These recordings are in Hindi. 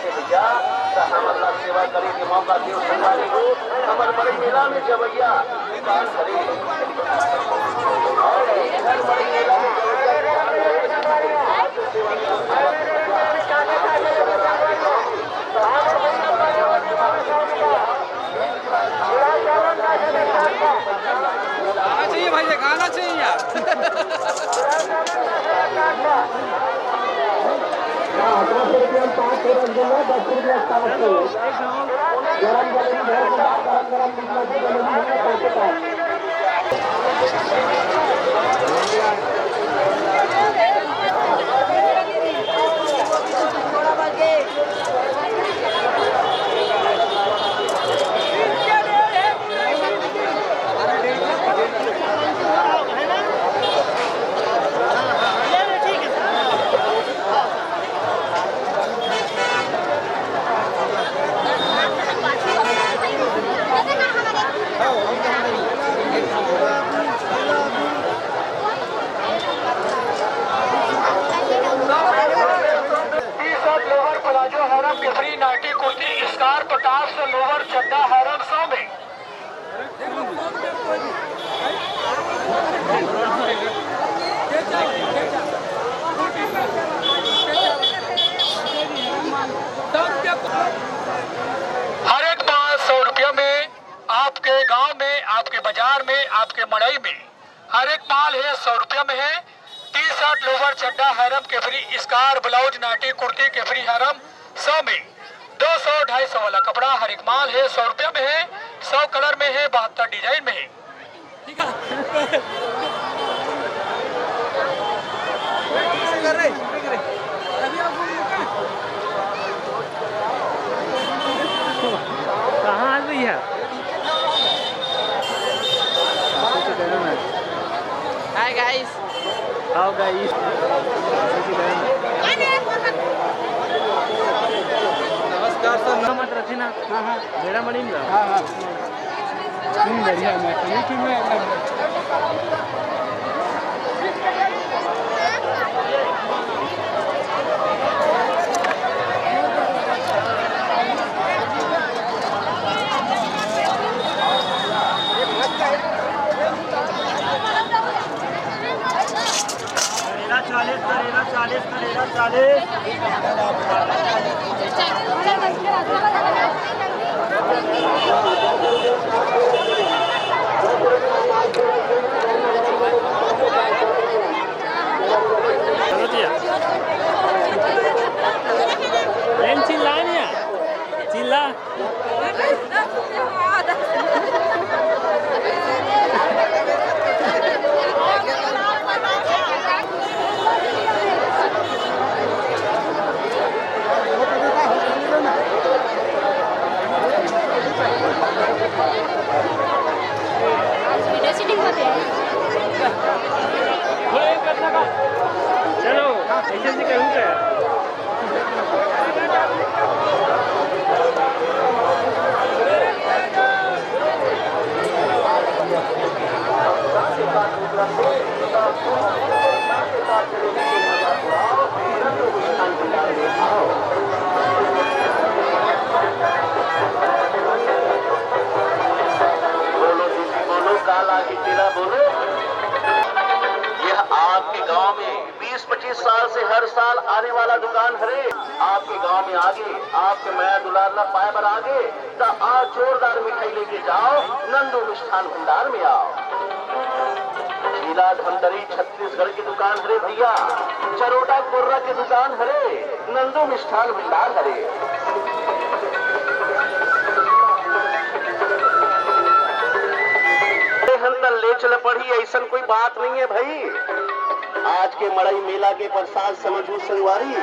के भैया हम अल्लाह सेवा करे के मौका दे संभाली हो हमारे बड़ी मेला में जवैया दुकान करे और हर बड़ी मेला में गाना चाहिए भाई, गाना चाहिए यार। केसरी नाटी कुर्ती स्कार 50 से लोवर चड्डा हैरम 100 में हर एक माल 100 रुपया में आपके गांव में, आपके बाजार में, आपके मड़ई में हर एक माल है 100 रुपया में है। टी शर्ट लोवर चड्डा हैरम के फ्री, स्कार ब्लाउज नाटी कुर्ती के फ्री हैरम 100 में। 200-250 वाला कपड़ा हर एक माल है 100 रुपया में है। 100 कलर में है, 72 डिजाइन में है। कहाँ आ गई है? Hi guys. How guys? नमस्कार सर। नाम मत रखे ना। हाँ हाँ। मेरा मनीम ला। हाँ हाँ। बढ़िया मैं यूट्यूब में चलो ऐसे से करूँगा। बोलो काला की तेरा बोलो। यह आपके गांव में 20-25 साल से हर साल आने वाला दुकान है। आपके गांव में आगे आपके मैं दुलारला पाए पर आगे तो आज जोरदार मिठाई लेके जाओ। नंदू मिष्ठान भंडार में आओ। जिला धमतरी छत्तीसगढ़ की दुकान हरे भैया। चरोटा कोर्रा की दुकान हरे। नंदू मिष्ठान भंडार हरे। ले चल पढ़ी ऐसा कोई बात नहीं है भाई। आज के मड़ई मेला के प्रसाद समझू संगवारी।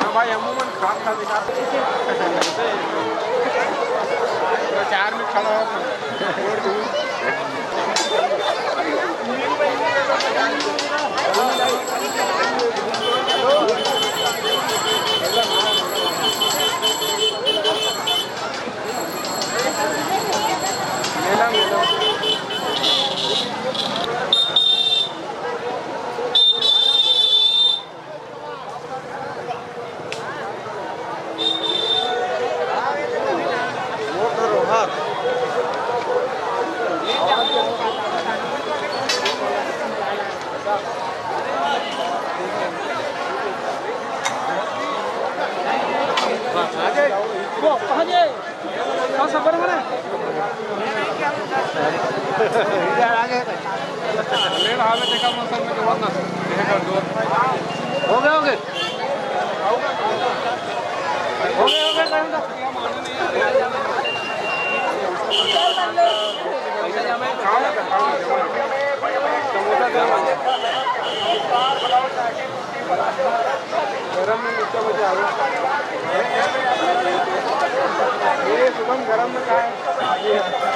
भाई अमूमन खान खा दिखा तो 4 में खड़ा हो मेला मेला गरम में नीचे बजा ये सुगम गरम में क्या है